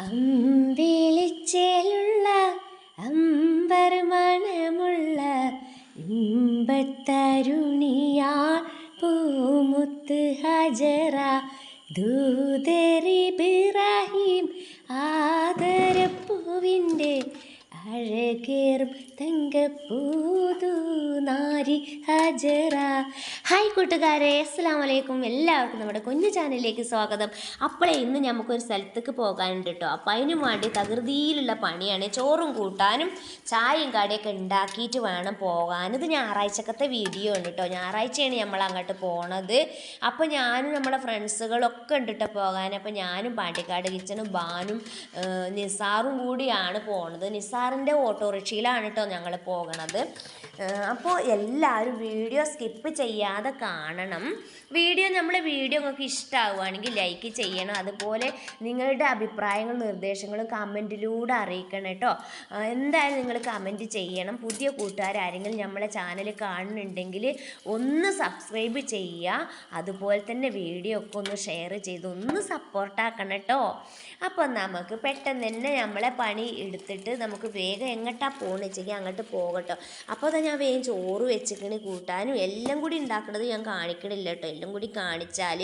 അമ്പിളിച്ചേലുള്ള അമ്പർ മണമുള്ള ഇമ്പത്തരുണിയാൾ പൂമുത്ത് ഹജറ ദൂതരിബ്രാഹിം ആദരപ്പൂവിൻ്റെ അഴകേറും തങ്കപ്പൂതു നാരി ഹജറ. ഹായ് കൂട്ടുകാരെ, അസ്സലാമു അലൈക്കും. എല്ലാവർക്കും നമ്മുടെ കുഞ്ഞു ചാനലിലേക്ക് സ്വാഗതം. അപ്പോഴേ ഇന്ന് നമുക്കൊരു സ്ഥലത്തേക്ക് പോകാനുണ്ട് കേട്ടോ. അപ്പം അതിനും വേണ്ടി തകൃതിയിലുള്ള പണിയാണ്. ചോറും കൂട്ടാനും ചായയും കടിയൊക്കെ ഉണ്ടാക്കിയിട്ട് വേണം പോകാൻ. ഇത് ഞായറാഴ്ചക്കത്തെ വീഡിയോ ഉണ്ട് കേട്ടോ. ഞായറാഴ്ചയാണ് നമ്മൾ അങ്ങോട്ട് പോണത്. അപ്പോൾ ഞാനും നമ്മുടെ ഫ്രണ്ട്സുകളൊക്കെ ഉണ്ട് കേട്ടോ പോകാൻ. അപ്പോൾ ഞാനും പാണ്ടിക്കാട് കിച്ചനും ബാനും നിസാറും കൂടിയാണ് പോണത്. നിസാറിൻ്റെ ഓട്ടോറിക്ഷയിലാണ് കേട്ടോ ഞങ്ങൾ പോകണത്. അപ്പോൾ എല്ലാവരും വീഡിയോ സ്കിപ്പ് ചെയ്യാതെ കാണണം. നമ്മളെ വീഡിയോ നിങ്ങൾക്ക് ഇഷ്ടമാവുകയാണെങ്കിൽ ലൈക്ക് ചെയ്യണം. അതുപോലെ നിങ്ങളുടെ അഭിപ്രായങ്ങളും നിർദ്ദേശങ്ങളും കമൻറ്റിലൂടെ അറിയിക്കണം കേട്ടോ. എന്തായാലും നിങ്ങൾ കമൻറ്റ് ചെയ്യണം. പുതിയ കൂട്ടുകാരെങ്കിലും നമ്മളെ ചാനൽ കാണുന്നുണ്ടെങ്കിൽ ഒന്ന് സബ്സ്ക്രൈബ് ചെയ്യുക. അതുപോലെ തന്നെ വീഡിയോ ഒക്കെ ഒന്ന് ഷെയർ ചെയ്ത് ഒന്ന് സപ്പോർട്ടാക്കണം കേട്ടോ. അപ്പോൾ നമുക്ക് പെട്ടെന്ന് തന്നെ നമ്മളെ പണി എടുത്തിട്ട് നമുക്ക് വേഗം എങ്ങോട്ടാണ് പോകണമെന്ന് വെച്ചെങ്കിൽ അങ്ങോട്ട് പോകട്ടോ. അപ്പോൾ ഞാൻ വേഗം ചോറ് വെച്ചിക്കണി കൂട്ടാനും എല്ലാം കൂടി ഉണ്ടാക്കുന്നത് ഞാൻ കാണിക്കണില്ല കേട്ടോ. എല്ലാം കൂടി കാണിച്ചാൽ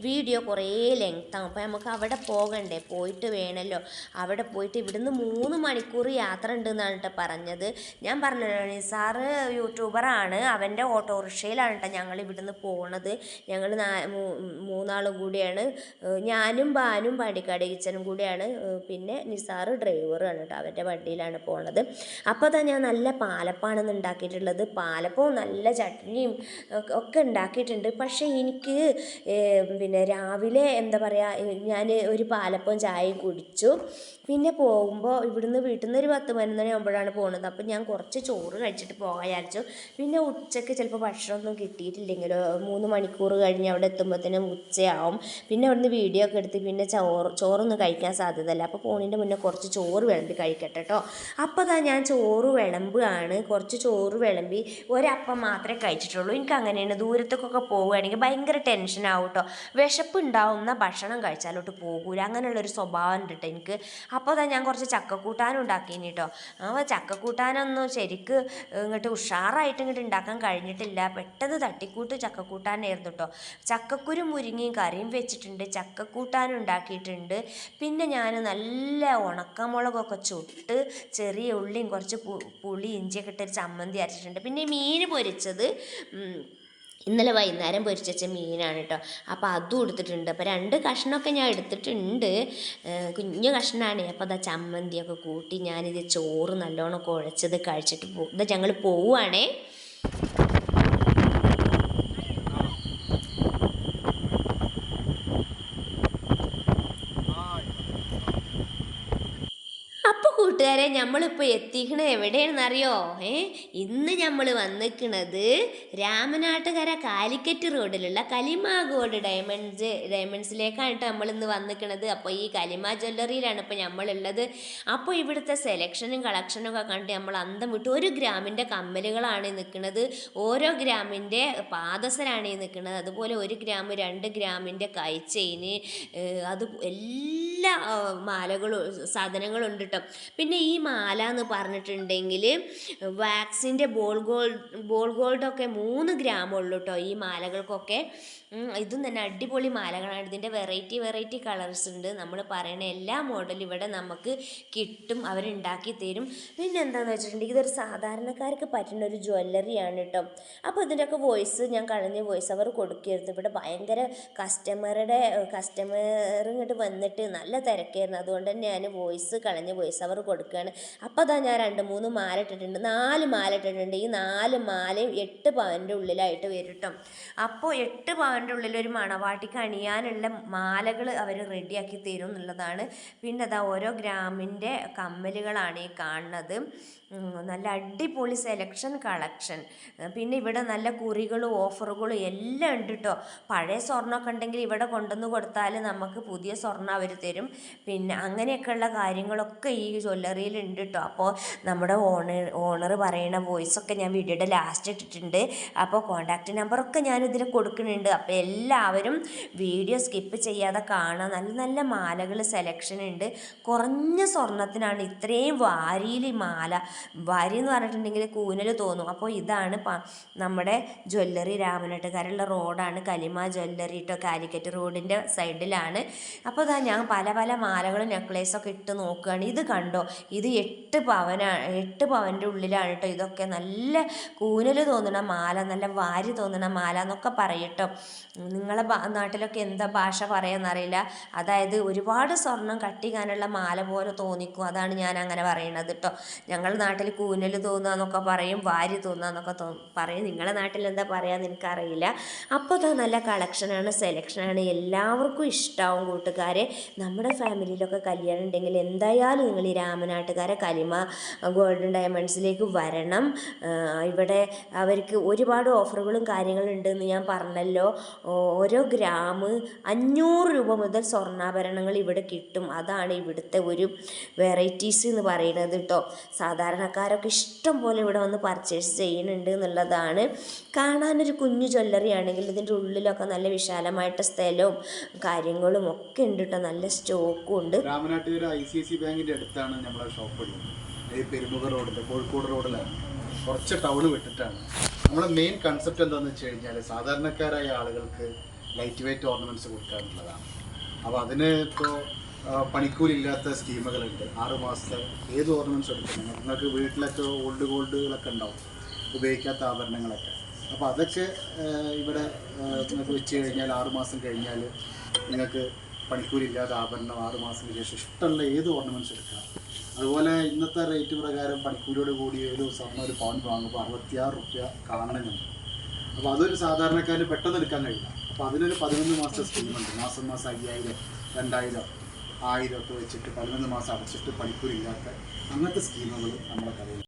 വീഡിയോ കുറേ ലെങ്ത്താവും. അപ്പോൾ നമുക്ക് അവിടെ പോകണ്ടേ, പോയിട്ട് വേണമല്ലോ. അവിടെ പോയിട്ട് ഇവിടുന്ന് 3 മണിക്കൂർ യാത്ര ഉണ്ടെന്നാണ് കേട്ടോ പറഞ്ഞത്. ഞാൻ പറഞ്ഞല്ലോ നിസാറ് യൂട്യൂബറാണ്, അവൻ്റെ ഓട്ടോറിക്ഷയിലാണ് കേട്ടോ ഞങ്ങൾ ഇവിടുന്ന് പോണത്. ഞങ്ങൾ 3 ആളും കൂടിയാണ്, ഞാനും ബാനും പാണ്ടിക്കാട് കിച്ചനും കൂടിയാണ്. പിന്നെ നിസാറ് ഡ്രൈവറാണ് കേട്ടോ, അവൻ്റെ വണ്ടിയിലാണ് പോണത്. അപ്പോൾ ഞാൻ നല്ല പാലപ്പാണെന്ന് ഉണ്ടാക്കിയിട്ടുള്ളത്. പാലപ്പവും നല്ല ചട്നിയും ഒക്കെ ഉണ്ടാക്കിയിട്ടുണ്ട്. പക്ഷേ എനിക്ക് പിന്നെ രാവിലെ എന്താ പറയുക, ഞാൻ ഒരു പാലപ്പവും ചായയും കുടിച്ചു. പിന്നെ പോകുമ്പോൾ ഇവിടുന്ന് വീട്ടിൽ നിന്ന് ഒരു 10-11 മണി ആകുമ്പോഴാണ് പോകുന്നത്. അപ്പോൾ ഞാൻ കുറച്ച് ചോറ് കഴിച്ചിട്ട് പോകാൻ വിചാരിച്ചു. പിന്നെ ഉച്ചയ്ക്ക് ചിലപ്പോൾ ഭക്ഷണമൊന്നും കിട്ടിയിട്ടില്ലെങ്കിലോ 3 മണിക്കൂർ കഴിഞ്ഞ് അവിടെ എത്തുമ്പോഴത്തേനും ഉച്ചയാവും. പിന്നെ അവിടുന്ന് വീഡിയോ ഒക്കെ എടുത്ത് പിന്നെ ചോറൊന്നും കഴിക്കാൻ സാധ്യതയല്ല. അപ്പോൾ പോകുന്നതിൻ്റെ മുന്നേ കുറച്ച് ചോറ് വിളമ്പി കഴിക്കട്ടെ കേട്ടോ. അപ്പോൾ ഞാൻ ചോറ് വിളമ്പുകയാണ്. കുറച്ച് ചോറ് വിളമ്പി ഒരപ്പം മാത്രമേ കഴിച്ചിട്ടുള്ളൂ. എനിക്ക് അങ്ങനെയാണ്, ദൂരത്തേക്കൊക്കെ പോവുകയാണെങ്കിൽ ഭയങ്കര ടെൻഷനാവും കേട്ടോ. വിശപ്പ് ഉണ്ടാവുന്ന ഭക്ഷണം കഴിച്ചാലോട്ട് പോകൂല, അങ്ങനെയുള്ളൊരു സ്വഭാവം ഉണ്ട് കേട്ടോ എനിക്ക്. അപ്പോൾ ഞാൻ കുറച്ച് ചക്കക്കൂട്ടാനും ഉണ്ടാക്കിനി കേട്ടോ. അപ്പോൾ ചക്കക്കൂട്ടാനൊന്നും ശരിക്ക് ഇങ്ങോട്ട് ഉഷാറായിട്ട് ഇങ്ങോട്ട് ഉണ്ടാക്കാൻ കഴിഞ്ഞിട്ടില്ല. പെട്ടെന്ന് തട്ടിക്കൂട്ട് ചക്കക്കൂട്ടാനായിരുന്നു കേട്ടോ. ചക്കക്കുരു മുരിങ്ങയും കറിയും വെച്ചിട്ടുണ്ട്, ചക്കക്കൂട്ടാനും ഉണ്ടാക്കിയിട്ടുണ്ട്. പിന്നെ ഞാൻ നല്ല ഉണക്കമുളകൊക്കെ ചുട്ട് ചെറിയ ഉള്ളിയും കുറച്ച് പുളി ഇഞ്ചിയൊക്കെ ഇട്ടൊരു ചമ്മന്തി അരച്ചിട്ടുണ്ട്. പിന്നെ മീൻ പൊരിച്ചത് ഇന്നലെ വൈകുന്നേരം പൊരിച്ച മീനാണ് കേട്ടോ. അപ്പോൾ അതും എടുത്തിട്ടുണ്ട്. അപ്പോൾ 2 കഷ്ണമൊക്കെ ഞാൻ എടുത്തിട്ടുണ്ട്, കുഞ്ഞു കഷ്ണമാണ്. അപ്പോൾ ചമ്മന്തിയൊക്കെ കൂട്ടി ഞാനിത് ചോറ് നല്ലോണം കുഴച്ചത് കഴിച്ചിട്ട് ഞങ്ങൾ പോവുകയാണേ. കൂട്ടുകാരെ, നമ്മളിപ്പോൾ എത്തിക്കണത് എവിടെയാണെന്നറിയോ? ഇന്ന് നമ്മൾ വന്നിരിക്കുന്നത് രാമനാട്ടുകര കാലിക്കറ്റ് റോഡിലുള്ള കലിമ ഗോൾഡ് ഡയമണ്ട്സിലേക്കാണ് നമ്മളിന്ന് വന്നിരിക്കുന്നത്. അപ്പോൾ ഈ കലിമ ജ്വല്ലറിയിലാണ് ഇപ്പോൾ നമ്മളുള്ളത്. അപ്പോൾ ഇവിടുത്തെ സെലക്ഷനും കളക്ഷനും ഒക്കെ കണ്ട് നമ്മൾ അന്തം വിട്ടു. 1 ഗ്രാമിൻ്റെ കമ്മലുകളാണ് നിൽക്കുന്നത്, ഓരോ ഗ്രാമിൻ്റെ പാദസരാണ് ഈ നിൽക്കുന്നത്. അതുപോലെ 1 ഗ്രാം 2 ഗ്രാമിൻ്റെ കൈ ചെയിന്, അത് എല്ലാ മാലകളും സാധനങ്ങളും ഉണ്ട് കേട്ടോ. പിന്നെ ഈ മാല എന്ന് പറഞ്ഞിട്ടുണ്ടെങ്കിൽ വാക്സിൻ്റെ ബോൾ ഗോൾഡൊക്കെ 3 ഗ്രാമുള്ളൂ കേട്ടോ ഈ മാലകൾക്കൊക്കെ. ഇതും തന്നെ അടിപൊളി മാലകളാണ്. ഇതിൻ്റെ വെറൈറ്റി കളേഴ്സ് ഉണ്ട്. നമ്മൾ പറയുന്ന എല്ലാ മോഡലും ഇവിടെ നമുക്ക് കിട്ടും, അവരുണ്ടാക്കി തരും. പിന്നെ എന്താണെന്ന് വെച്ചിട്ടുണ്ടെങ്കിൽ ഇതൊരു സാധാരണക്കാർക്ക് പറ്റുന്ന ഒരു ജ്വല്ലറിയാണ് കേട്ടോ. അപ്പോൾ ഇതിൻ്റെയൊക്കെ വോയിസ് ഞാൻ കളഞ്ഞ് വോയിസ് അവർ കൊടുക്കരുത്. ഇവിടെ ഭയങ്കര കസ്റ്റമർ ഇങ്ങോട്ട് വന്നിട്ട് നല്ല തിരക്കായിരുന്നു. അതുകൊണ്ട് തന്നെ ഞാൻ കളഞ്ഞ് വോയിസ് അവർ കൊടുക്കുകയാണ്. അപ്പോൾ ഞാൻ 2-3 മാല ഇട്ടിട്ടുണ്ട്, 4 മാല ഇട്ടിട്ടുണ്ട്. ഈ 4 മാലയും 8 പവൻ്റെ ഉള്ളിലായിട്ട് വരും കേട്ടോ. അപ്പോൾ 8 പവൻ്റെ ഉള്ളിൽ ഒരു മണവാട്ടിക്ക് അണിയാനുള്ള മാലകൾ അവർ റെഡിയാക്കി തരും എന്നുള്ളതാണ്. പിന്നെ ഓരോ ഗ്രാമിൻ്റെ കമ്മലുകളാണ് ഈ കാണുന്നത്. നല്ല അടിപൊളി സെലക്ഷൻ കളക്ഷൻ. പിന്നെ ഇവിടെ നല്ല കുറികളും ഓഫറുകളും എല്ലാം ഉണ്ട് കേട്ടോ. പഴയ സ്വർണ്ണമൊക്കെ ഉണ്ടെങ്കിൽ ഇവിടെ കൊണ്ടുവന്ന് കൊടുത്താൽ നമുക്ക് പുതിയ സ്വർണ്ണം അവർ തരും. തരും. പിന്നെ അങ്ങനെയൊക്കെയുള്ള കാര്യങ്ങളൊക്കെ ഈ ജ്വല്ലറിയിൽ ഉണ്ട് കേട്ടോ. അപ്പോൾ നമ്മുടെ ഓണർ പറയുന്ന വോയിസൊക്കെ ഞാൻ വീഡിയോയുടെ ലാസ്റ്റ് ഇട്ടിട്ടുണ്ട്. അപ്പോൾ കോൺടാക്റ്റ് നമ്പറൊക്കെ ഞാനിതിൽ കൊടുക്കുന്നുണ്ട്. അപ്പോൾ എല്ലാവരും വീഡിയോ സ്കിപ്പ് ചെയ്യാതെ കാണാൻ. നല്ല നല്ല മാലകൾ സെലക്ഷൻ ഉണ്ട്. കുറഞ്ഞ സ്വർണത്തിനാണ് ഇത്രയും വാരിയിൽ മാല. വാരി എന്ന് പറഞ്ഞിട്ടുണ്ടെങ്കിൽ കൂനൽ തോന്നും. അപ്പോൾ ഇതാണ് നമ്മുടെ ജ്വല്ലറി. രാമനാട്ടുകാരുള്ള റോഡാണ് കലിമ ജ്വല്ലറി കേട്ടോ. കാലിക്കറ്റ് റോഡിൻ്റെ സൈഡിലാണ്. അപ്പോൾ ഇതാ ഞാൻ പല പല മാലകളും നെക്ലേസൊക്കെ ഇട്ട് നോക്കുകയാണ്. ഇത് കണ്ടോ, ഇത് 8 പവൻ്റെ ഉള്ളിലാണ് കേട്ടോ. ഇതൊക്കെ നല്ല കൂനൽ തോന്നണ മാല, നല്ല വാരി തോന്നണ മാല എന്നൊക്കെ പറയട്ടോ. നിങ്ങളെ നാട്ടിലൊക്കെ എന്താ ഭാഷ പറയാമെന്നറിയില്ല. അതായത് ഒരുപാട് സ്വർണം കട്ടിക്കാനുള്ള മാല പോലെ തോന്നിക്കും. അതാണ് ഞാൻ അങ്ങനെ പറയണത് കേട്ടോ. ഞങ്ങളുടെ നാട്ടിൽ കൂനൽ തോന്നുക എന്നൊക്കെ പറയും, വാരി തോന്നുക എന്നൊക്കെ പറയും. നിങ്ങളുടെ നാട്ടിൽ എന്താ പറയാന്ന് എനിക്കറിയില്ല. അപ്പോൾ ഇതാ നല്ല കളക്ഷനാണ്, സെലക്ഷനാണ്. എല്ലാവർക്കും ഇഷ്ടമാവും കൂട്ടുകാരെ. നമ്മുടെ ഫാമിലിയിലൊക്കെ കല്യാണം ഉണ്ടെങ്കിൽ എന്തായാലും നിങ്ങൾ ഈ രാമനാട്ടുകാരെ കലിമ ഗോൾഡൻ ഡയമണ്ട്സിലേക്ക് വരണം. ഇവിടെ അവർക്ക് ഒരുപാട് ഓഫറുകളും കാര്യങ്ങളും ഉണ്ടെന്ന് ഞാൻ പറഞ്ഞല്ലോ. ഓരോ ഗ്രാം 500 രൂപ മുതൽ സ്വർണ്ണാഭരണങ്ങൾ ഇവിടെ കിട്ടും. അതാണ് ഇവിടുത്തെ ഒരു വെറൈറ്റീസ് എന്ന് പറയുന്നത് കേട്ടോ. സാധാരണക്കാരൊക്കെ ഇഷ്ടം പോലെ ഇവിടെ വന്ന് പർച്ചേസ് ചെയ്യുന്നുണ്ട് എന്നുള്ളതാണ്. കാണാനൊരു കുഞ്ഞു ജ്വല്ലറി ആണെങ്കിൽ ഇതിൻ്റെ ഉള്ളിലൊക്കെ നല്ല വിശാലമായിട്ട് സ്ഥലവും കാര്യങ്ങളും ഒക്കെ ഉണ്ട് കേട്ടോ. നല്ല സ്റ്റോക്കും ഉണ്ട്. രാമനാട്ടുകര ICIC ബാങ്കിൻ്റെ അടുത്താണ് നമ്മളെ ഷോപ്പ് ഉള്ളത്. ഈ പെരുമുഖ റോഡിൽ, കോഴിക്കോട് റോഡിലാണ്. കുറച്ച് ടൗൺ വിട്ടിട്ടാണ്. നമ്മുടെ മെയിൻ കൺസെപ്റ്റ് എന്താണെന്ന് വെച്ച് കഴിഞ്ഞാൽ സാധാരണക്കാരായ ആളുകൾക്ക് ലൈറ്റ് വെയ്റ്റ് ഓർണമെൻറ്റ്സ് കൊടുക്കുക എന്നുള്ളതാണ്. അപ്പോൾ അതിന് ഇപ്പോൾ പണിക്കൂലില്ലാത്ത സ്കീമുകളുണ്ട്. 6 മാസത്തെ ഏത് ഓർണമെൻറ്റ്സ് എടുക്കണം. നിങ്ങൾക്ക് വീട്ടിലൊക്കെ ഓൾഡ് ഗോൾഡുകളൊക്കെ ഉണ്ടാവും, ഉപയോഗിക്കാത്ത ആഭരണങ്ങളൊക്കെ. അപ്പോൾ അതൊക്കെ ഇവിടെ നിങ്ങൾക്ക് വെച്ച് കഴിഞ്ഞാൽ 6 മാസം കഴിഞ്ഞാൽ നിങ്ങൾക്ക് പണിക്കൂലില്ലാത്ത ആഭരണം 6 മാസത്തിന് ശേഷം ഇഷ്ടമുള്ള ഏത് ഓർണമെൻറ്റ്സ് എടുക്കാം. അതുപോലെ ഇന്നത്തെ റേറ്റ് പ്രകാരം പണിക്കൂലിയോട് കൂടി ഒരു സ്വർണ്ണം ഒരു പൗണ്ട് വാങ്ങുമ്പോൾ 66 രൂപ കാണണമെന്നുണ്ട്. അപ്പോൾ അതൊരു സാധാരണക്കാരന് പെട്ടെന്ന് എടുക്കാൻ കഴിയില്ല. അപ്പോൾ അതിനൊരു 11 മാസത്തെ സ്കീമുണ്ട്. മാസം 5000, 2000, 1000 ഒക്കെ വെച്ചിട്ട് 11 മാസം അടച്ചിട്ട് പണിക്കൂലില്ലാത്ത അങ്ങനത്തെ സ്കീമുകൾ നമ്മുടെ കയ്യിൽ